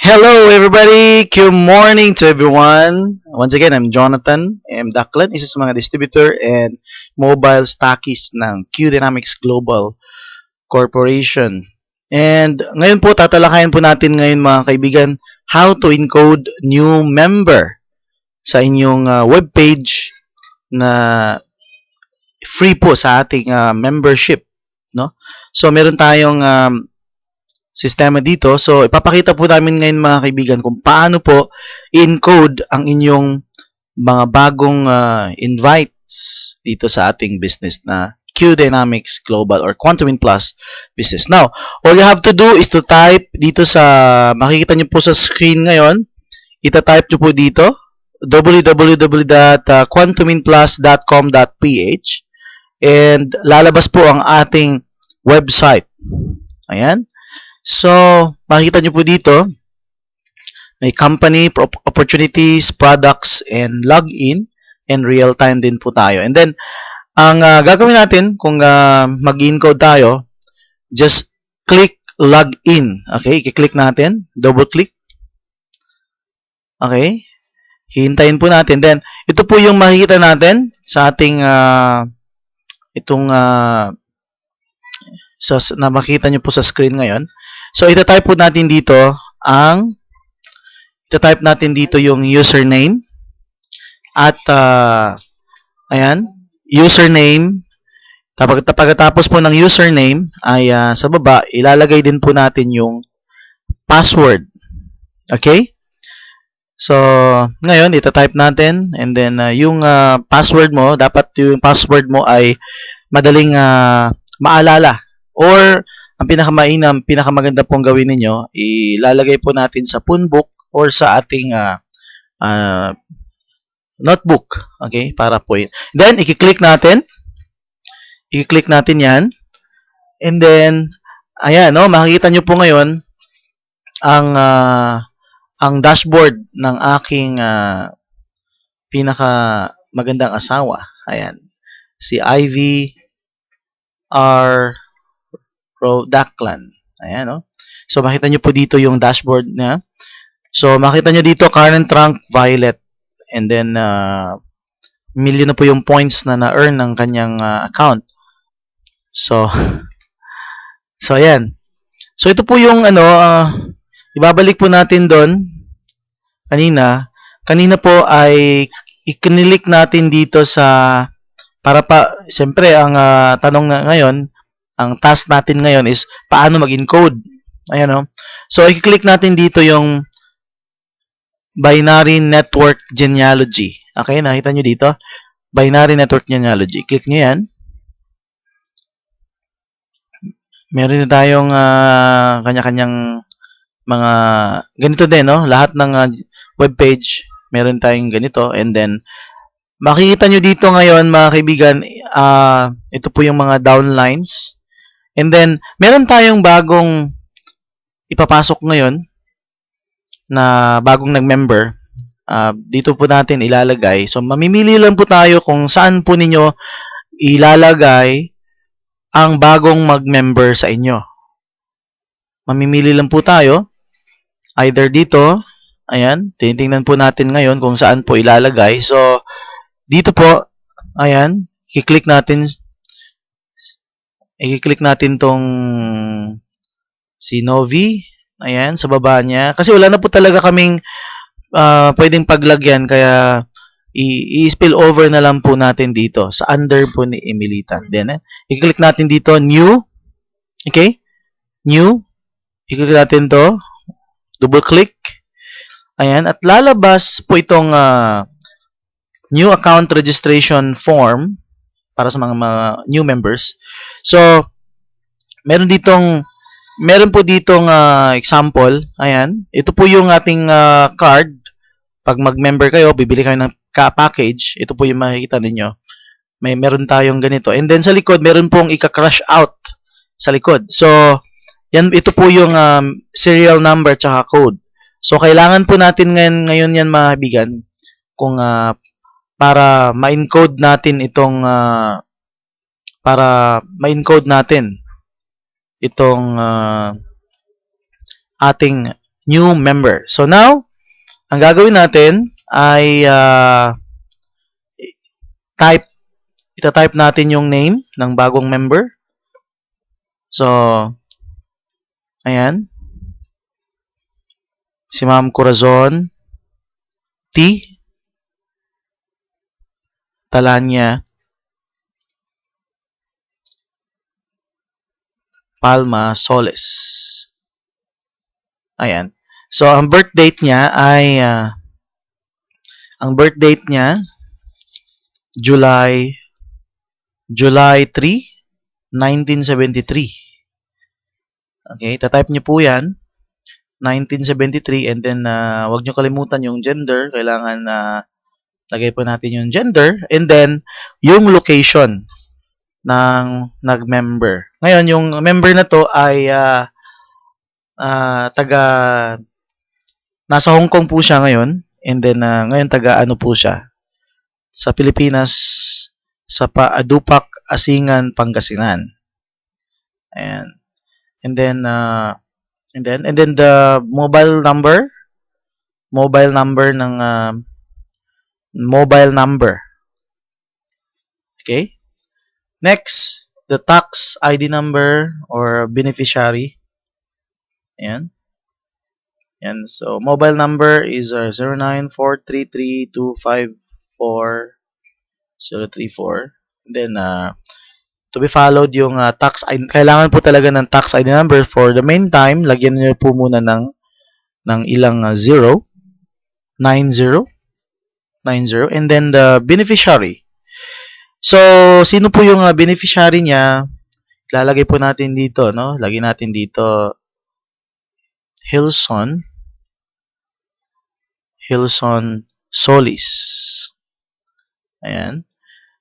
Hello, everybody. Good morning to everyone. Once again, I'm Jonathan M. Daklan, isa sa mga distributor and mobile stockists ng Q Dynamics Global Corporation. And ngayon po, tatalakayin po natin ngayon mga kaibigan, how to encode new member sa inyong webpage na free po sa ating membership. No? So, meron tayong sistema dito. So, ipapakita po namin ngayon mga kaibigan kung paano po encode ang inyong mga bagong invites dito sa ating business na Q Dynamics Global or Quantum Plus business. Now, all you have to do is to type dito sa, makikita nyo po sa screen ngayon, ita-type nyo po dito, www.quantuminplus.com.ph and lalabas po ang ating website. Ayan. So, makikita nyo po dito, may company, opportunities, products, and login, and real-time din po tayo. And then, ang gagawin natin, kung mag-encode tayo, just click login. Okay, i-click natin, double-click. Okay, hihintayin po natin. Then, ito po yung makikita natin sa ating, na makita nyo po sa screen ngayon. So, ita-type po natin dito yung username at ayan, username. Pagkatapos po ng username ay sa baba, ilalagay din po natin yung password. Okay? So, ngayon, ita-type natin and then yung password mo, dapat yung password mo ay madaling maalala or ang pinakamaganda pong gawin ninyo, ilalagay po natin sa phonebook or sa ating notebook. Okay? Para po yun. Then, i-click natin. I-click natin yan. And then, ayan, no, makikita nyo po ngayon ang dashboard ng aking pinakamagandang asawa. Ayan. Si Ivy R. Daklan. Ayan, no? So, makita nyo po dito yung dashboard niya. So, makita nyo dito, current rank, violet. And then, million na po yung points na na-earn ng kanyang account. So, ayan. So, ito po yung, ibabalik po natin doon. Kanina po ay i-click natin dito sa, siyempre, ang tanong na ngayon, ang task natin ngayon is paano mag-encode. Ayan, no? So, i-click natin dito yung binary network genealogy. Okay, nakita nyo dito? Binary network genealogy. Click nyo yan. Meron na tayong kanya-kanyang mga ganito din, no? Lahat ng webpage, meron tayong ganito. And then, makikita nyo dito ngayon, mga kaibigan, ito po yung mga downlines. And then, meron tayong bagong ipapasok ngayon na bagong nag-member. Dito po natin ilalagay. So, mamimili lang po tayo kung saan po ninyo ilalagay ang bagong mag-member sa inyo. Mamimili lang po tayo. Either dito, ayan, tinitingnan po natin ngayon kung saan po ilalagay. So, dito po, ayan, i-click natin tong si Novi. Ayan, sa baba niya. Kasi wala na po talaga kaming pwedeng paglagyan. Kaya, i-spill over na lang po natin dito. Sa under po ni Emilita. Then, i-click natin dito, new. Okay? New. I-click natin to. Double click. Ayan. At lalabas po itong new account registration form para sa mga new members. So, meron po ditong example. Ayan. Ito po yung ating card. Pag mag-member kayo, bibili kayo ng package. Ito po yung makikita ninyo. Meron tayong ganito. And then sa likod, meron pong ika-crash out sa likod. So, ito po yung serial number tsaka code. So, kailangan po natin ngayon yan, mga kaibigan, kung para ma-encode natin itong ating new member. So now, ang gagawin natin ay ita-type natin yung name ng bagong member. So, ayan. Si Ma'am Corazon T. Talanya Palma Soles. Ayan. So, ang birth date niya ay July 3, 1973. Okay, tatype niyo po yan, 1973, and then wag niyo kalimutan yung gender. Kailangan lagay po natin yung gender, and then yung location ng nag-member. Ngayon, yung member na to ay nasa Hong Kong po siya ngayon, and then ngayon ano po siya sa Pilipinas, sa Dupac, Asingan, Pangasinan. Ayan. And then the mobile number ng mobile number. Okay? Next, the tax ID number or beneficiary. Ayan. And so mobile number is 09433254034. And then to be followed yung tax ID. Kailangan po talaga ng tax ID number. For the meantime, lagyan niyo po muna ng ilang 0, 90, and then the beneficiary. So, sino po yung beneficiary niya? Lalagay po natin dito, no? Lagyan natin dito Hilson Solis. Ayan.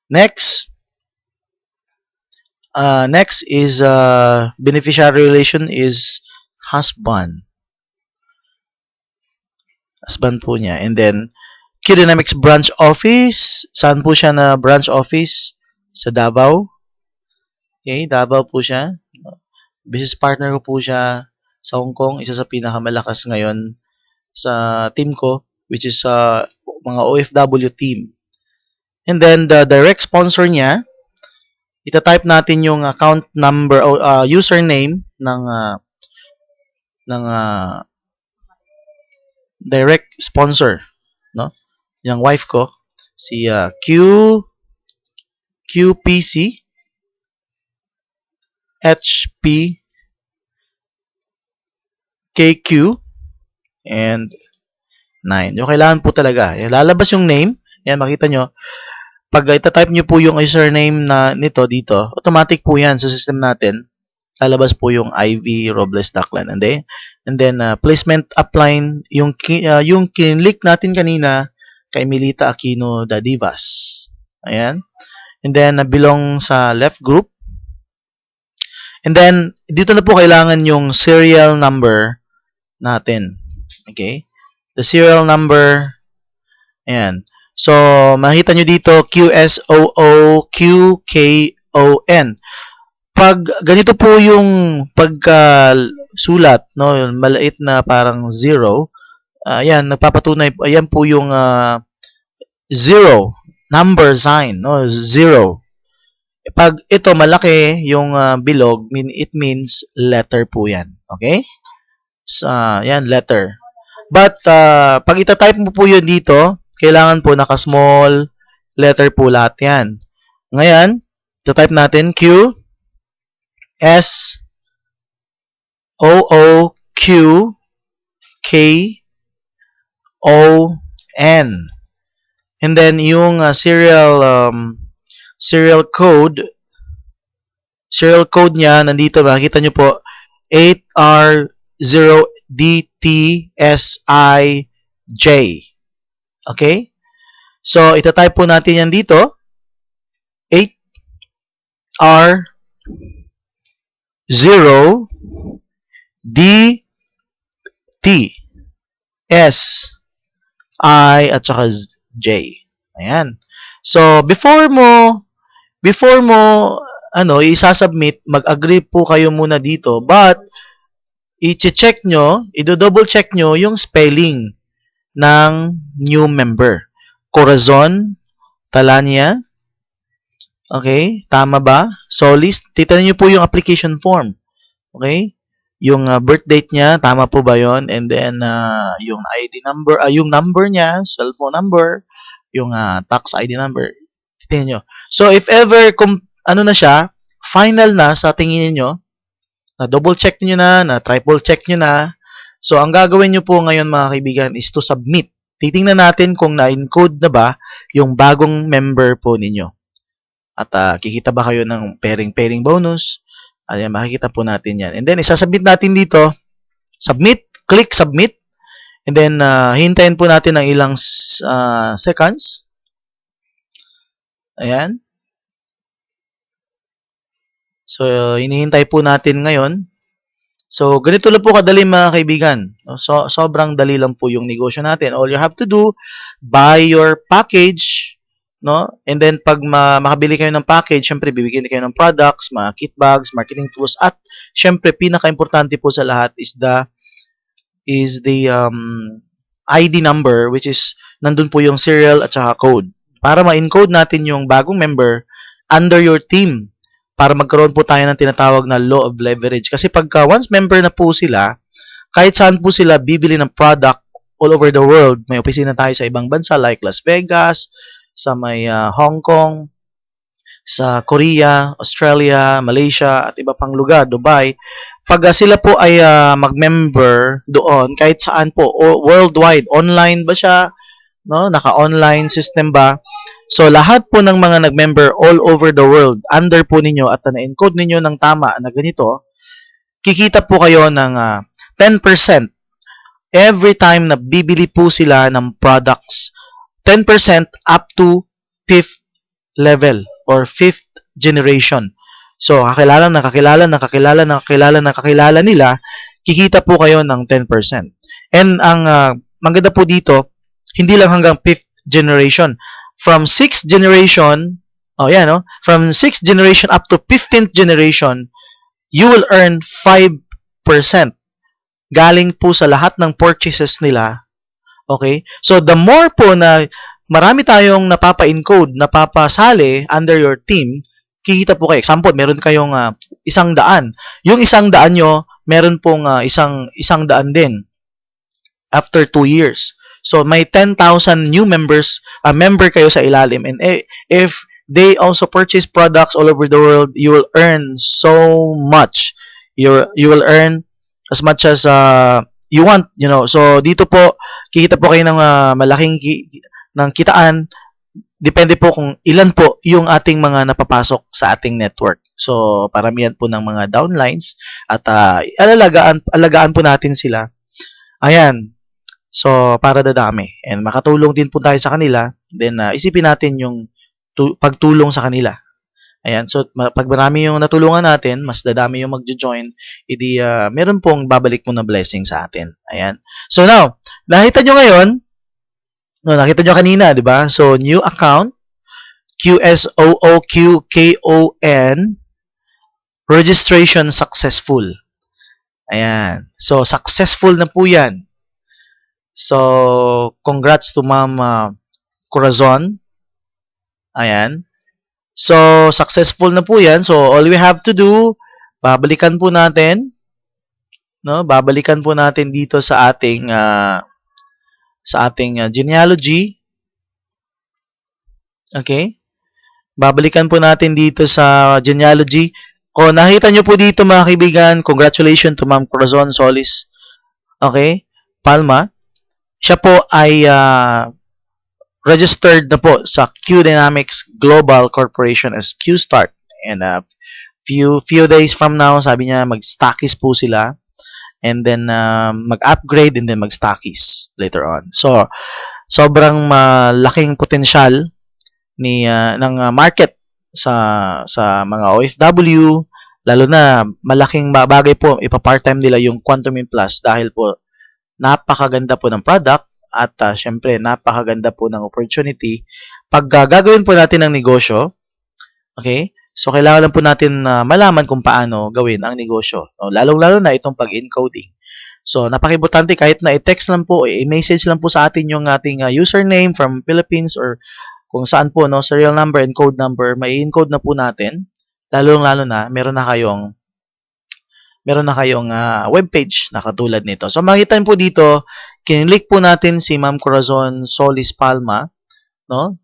Next is beneficiary relation is husband. Husband po niya. And then Q Dynamics branch office. Saan po siya na branch office? Sa Davao. Okay, Davao po siya. Business partner ko po siya sa Hong Kong. Isa sa pinakamalakas ngayon sa team ko, which is mga OFW team. And then the direct sponsor niya, ita-type natin yung account number o username ng direct sponsor, no? Yung wife ko, si QPC HP KQ and 9. Yung kailangan po talaga. Lalabas yung name. Yan, makita nyo. Pag ita-type nyo po yung username na nito dito, automatic po yan sa system natin. Lalabas po yung Ivy Robles Daklan. And then placement upline, yung kinlik natin kanina kay Milita Aquino Dadivas. Ayan. And then belong sa left group. And then dito na po kailangan yung serial number natin. Okay? The serial number, ayan. So, makita nyo dito, QSOOQKON. Pag ganito po yung pagkasulat, no, maliit na parang 0, ayan, nagpapatunay, ayan po yung 0, number sign, no, 0. Pag ito malaki yung bilog, it means letter po yan. Okay? So, yan, letter. But, pag ita-type mo po yun dito, kailangan po naka-small letter po lahat yan. Ngayon, ita-type natin Q, S, O, O, Q, K, O, N. And then, yung serial code niya, nandito, makikita nyo po, 8R0DTSIJ. Okay? So, ita-type po natin yan dito. 8R0DTSI at saka J. Ayan. So, before mo isasubmit, mag-agree po kayo muna dito. But, i-check nyo, i-double check nyo yung spelling ng new member. Corazon Talania. Okay? Tama ba? Solis. Titignan nyo po yung application form. Okay? Yung birth date niya, tama po ba yon? And then, yung ID number, yung number niya, cellphone number, yung tax ID number. Titignan nyo. So, if ever, kung ano na siya, final na sa tingin niyo, na double check niyo na triple check niyo na. So, ang gagawin niyo po ngayon mga kaibigan is to submit. Titingnan natin kung na-encode na ba yung bagong member po ninyo. At kikita ba kayo ng pairing bonus? Ayan, makikita po natin yan. And then, isasubmit natin dito. Submit. Click submit. And then, hintayin po natin ng ilang seconds. Ayan. So, hinihintay po natin ngayon. So, ganito lang po kadali mga kaibigan. So, sobrang dali lang po yung negosyo natin. All you have to do, buy your package, no? And then, pag makabili kayo ng package, syempre, bibigyan kayo ng products, mga kit bags, marketing tools, at syempre, pinaka-importante po sa lahat is the ID number, which is, nandun po yung serial at saka code. Para ma-encode natin yung bagong member under your team, para magkaroon po tayo ng tinatawag na law of leverage. Kasi pagka once member na po sila, kahit saan po sila bibili ng product all over the world, may opisina tayo sa ibang bansa like Las Vegas, sa may Hong Kong, sa Korea, Australia, Malaysia, at iba pang lugar, Dubai. Pag sila po ay mag-member doon, kahit saan po, worldwide, online ba siya, no? Naka-online system ba? So, lahat po ng mga nag-member all over the world, under po ninyo at na-encode ninyo ng tama na ganito, kikita po kayo ng 10% every time na bibili po sila ng products. 10% up to 5th level or 5th generation. So, kakilala nila, kikita po kayo ng 10%. And ang maganda po dito, hindi lang hanggang 5th generation. From 6th generation, from 6th generation up to 15th generation, you will earn 5% galing po sa lahat ng purchases nila. Okay? So, the more po na marami tayong napapa-encode, napapasali under your team, kikita po kayo. Example, meron kayong 100. Yung 100 nyo, meron pong 100 din after 2 years. So, may 10,000 new members, member kayo sa ilalim. And if they also purchase products all over the world, you will earn so much. You will earn as much as you want, So, dito po, kikita po kayo ng malaking ng kitaan. Depende po kung ilan po yung ating mga napapasok sa ating network. So, paramihan po ng mga downlines at alagaan po natin sila. Ayan. So, para dadami. And makatulong din po tayo sa kanila. Then, isipin natin yung pagtulong sa kanila. Ayan. So, pag marami yung natulungan natin, mas dadami yung magjo-join, meron pong babalik mo na blessing sa atin. Ayan. So, now, nakita nyo ngayon, nakita nyo kanina, di ba? So, new account, QSOOQKON, registration successful. Ayan. So, successful na po yan. So, congrats to Ma'am Corazon. Ayan. So, successful na po yan. So, all we have to do, babalikan po natin, no? Babalikan po natin dito sa ating genealogy. Okay? Babalikan po natin dito sa genealogy. O, nakita nyo po dito mga kaibigan, congratulations to Ma'am Corazon Solis. Okay? Palma. Siya po ay registered na po sa Q Dynamics Global Corporation as Q-Start. And few days from now, sabi niya, mag-stockies po sila. And then, mag-upgrade and then mag-stockies later on. So, sobrang malaking potensyal ng market sa mga OFW. Lalo na, malaking bagay po, ipa-part-time nila yung Quantum Plus dahil po, napakaganda po ng product at syempre napakaganda po ng opportunity. Pag gagawin po natin ng negosyo, okay? So, kailangan lang po natin malaman kung paano gawin ang negosyo. No? Lalong-lalo na itong pag-encoding. So, napakimportante kahit na i-text lang po, i-message lang po sa atin yung ating username from Philippines or kung saan po, no, serial number and code number, may encode na po natin. Lalong-lalo na, meron na kayong webpage na katulad nito. So, makita po dito, kinlik po natin si Ma'am Corazon Solis Palma, no?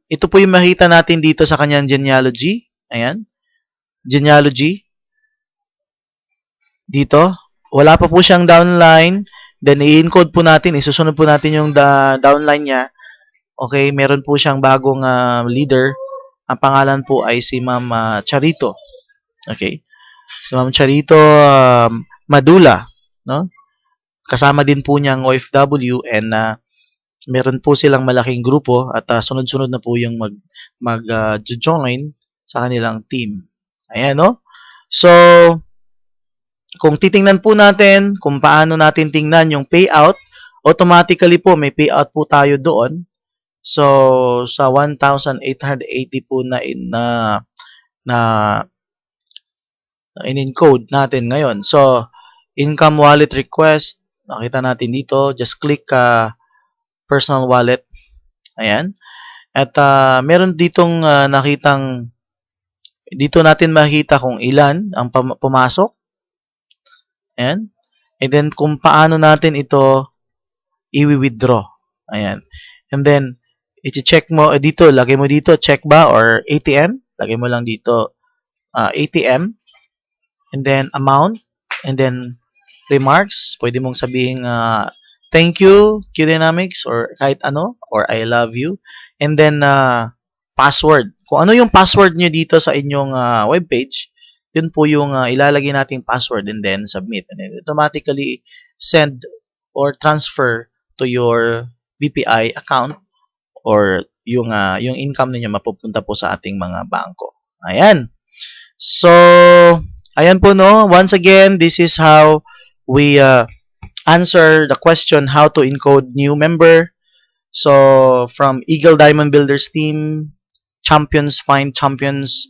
Ito po yung makita natin dito sa kanyang genealogy. Ayan. Genealogy. Dito. Wala pa po siyang downline. Then, i-encode po natin. Isusunod po natin yung downline niya. Okay. Meron po siyang bagong leader. Ang pangalan po ay si Ma'am Charito. Okay. Si Ma'am Charito Madula. No? Kasama din po niyang OFW and meron po silang malaking grupo at sunod-sunod na po yung mag-join sa kanilang team. Ayan, no? So, kung titingnan po natin kung paano natin tingnan yung payout, automatically po may payout po tayo doon. So, sa 1,880 po na in-encode natin ngayon. So, income wallet request, nakita natin dito, just click personal wallet. Ayan. At meron ditong nakitang, dito natin makita kung ilan ang pumasok. Ayan. And then, kung paano natin ito i-withdraw. Ayan. And then, i-check mo dito, lagay mo dito, check ba or ATM. Lagay mo lang dito, ATM. And then, amount. And then, remarks. Pwede mong sabihin, thank you, Q-Dynamics, or kahit ano, or I love you. And then, password. Kung ano yung password nyo dito sa inyong webpage, yun po yung ilalagay nating password and then submit. And then automatically send or transfer to your BPI account or yung income ninyo mapupunta po sa ating mga bangko. Ayan. So, ayan po, no. Once again, this is how we answer the question how to encode new member. So, from Eagle Diamond Builders team, champions find champions.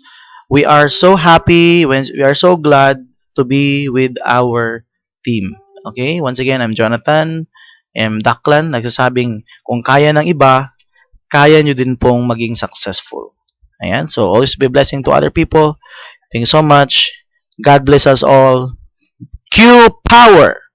We are so happy, we are so glad to be with our team. Okay? Once again, I'm Jonathan. I'm Daklan, nagsasabing kung kaya ng iba, kaya nyo din pong maging successful. Ayan. So, always be blessing to other people. Thank you so much. God bless us all. Q Power!